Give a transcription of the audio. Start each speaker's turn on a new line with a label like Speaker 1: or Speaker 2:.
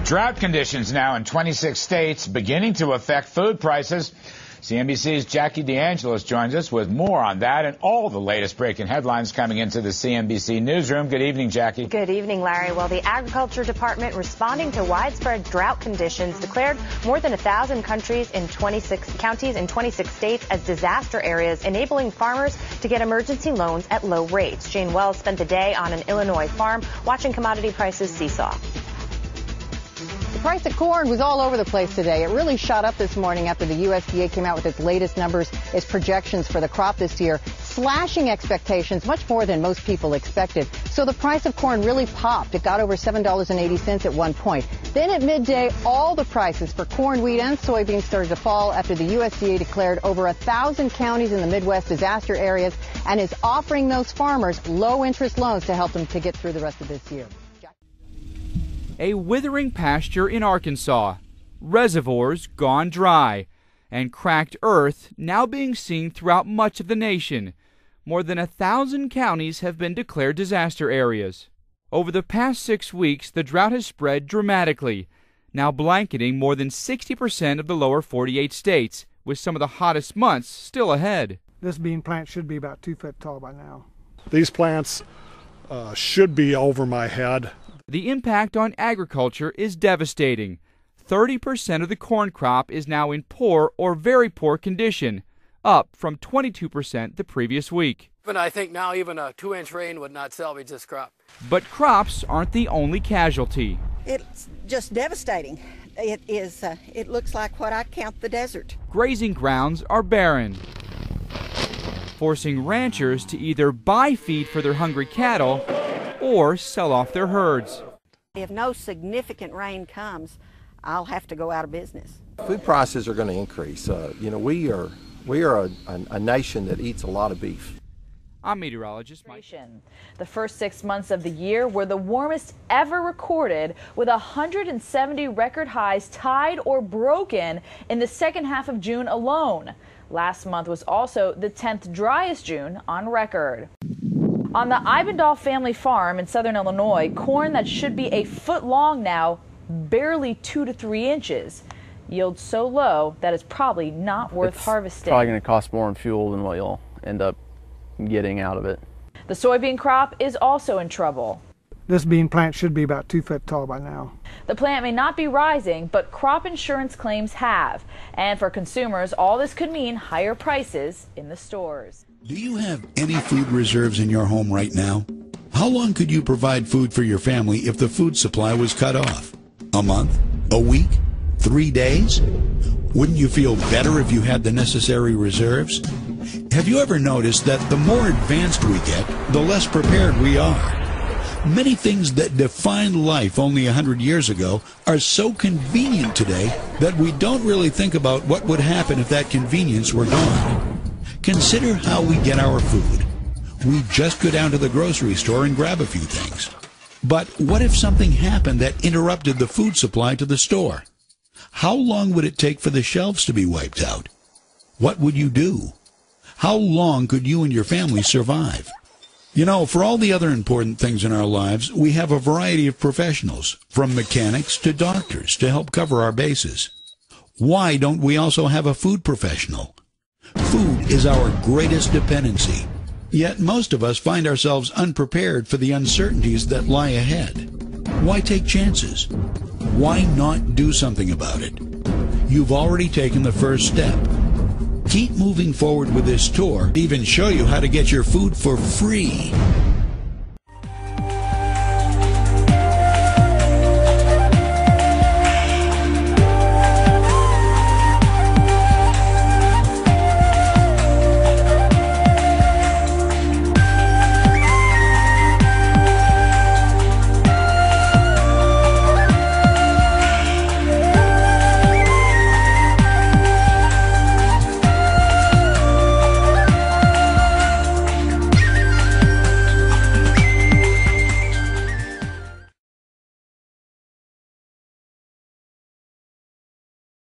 Speaker 1: Drought conditions now in 26 states beginning to affect food prices. CNBC's Jackie DeAngelis joins us with more on that and all the latest breaking headlines coming into the CNBC newsroom. Good evening, Jackie.
Speaker 2: Good evening, Larry. Well, the Agriculture Department, responding to widespread drought conditions, declared more than 1,000 counties in 26 states as disaster areas, enabling farmers to get emergency loans at low rates. Jane Wells spent the day on an Illinois farm watching commodity prices seesaw.
Speaker 3: The price of corn was all over the place today. It really shot up this morning after the USDA came out with its latest numbers, its projections for the crop this year, slashing expectations much more than most people expected. So the price of corn really popped. It got over $7.80 at one point. Then at midday, all the prices for corn, wheat, and soybeans started to fall after the USDA declared over 1,000 counties in the Midwest disaster areas and is offering those farmers low-interest loans to help them to get through the rest of this year.
Speaker 4: A withering pasture in Arkansas, reservoirs gone dry, and cracked earth now being seen throughout much of the nation. More than 1,000 counties have been declared disaster areas. Over the past 6 weeks, the drought has spread dramatically, now blanketing more than 60% of the lower 48 states, with some of the hottest months still ahead.
Speaker 5: This bean plant should be about 2 foot tall by now.
Speaker 6: These plants should be over my head.
Speaker 4: The impact on agriculture is devastating. 30% of the corn crop is now in poor or very poor condition, up from 22% the previous week.
Speaker 7: But I think now even a 2-inch rain would not salvage this crop.
Speaker 4: But crops aren't the only casualty.
Speaker 8: It's just devastating. It looks like what I count the desert.
Speaker 4: Grazing grounds are barren, forcing ranchers to either buy feed for their hungry cattle or sell off their herds.
Speaker 8: If no significant rain comes, I'll have to go out of business.
Speaker 9: Food prices are going to increase. We are a nation that eats a lot of beef.
Speaker 4: I'm meteorologist Mike.
Speaker 10: The first 6 months of the year were the warmest ever recorded, with 170 record highs tied or broken in the second half of June alone. Last month was also the 10th driest June on record. On the Eibendahl family farm in southern Illinois, corn that should be a foot long now, barely 2 to 3 inches. Yield so low that it's probably not worth harvesting.
Speaker 11: It's probably going to cost more in fuel than what you'll end up getting out of it.
Speaker 10: The soybean crop is also in trouble.
Speaker 5: This bean plant should be about 2 foot tall by now.
Speaker 10: The plant may not be rising, but crop insurance claims have. And for consumers, all this could mean higher prices in the stores.
Speaker 12: Do you have any food reserves in your home right now? How long could you provide food for your family if the food supply was cut off? A month? A week? 3 days? Wouldn't you feel better if you had the necessary reserves? Have you ever noticed that the more advanced we get, the less prepared we are? Many things that defined life only 100 years ago are so convenient today that we don't really think about what would happen if that convenience were gone. Consider how we get our food. We just go down to the grocery store and grab a few things. But what if something happened that interrupted the food supply to the store? How long would it take for the shelves to be wiped out? What would you do? How long could you and your family survive? You know, for all the other important things in our lives, we have a variety of professionals, from mechanics to doctors, to help cover our bases. Why don't we also have a food professional? Food is our greatest dependency, yet most of us find ourselves unprepared for the uncertainties that lie ahead. Why take chances? Why not do something about it? You've already taken the first step. Keep moving forward with this tour, even show you how to get your food for free.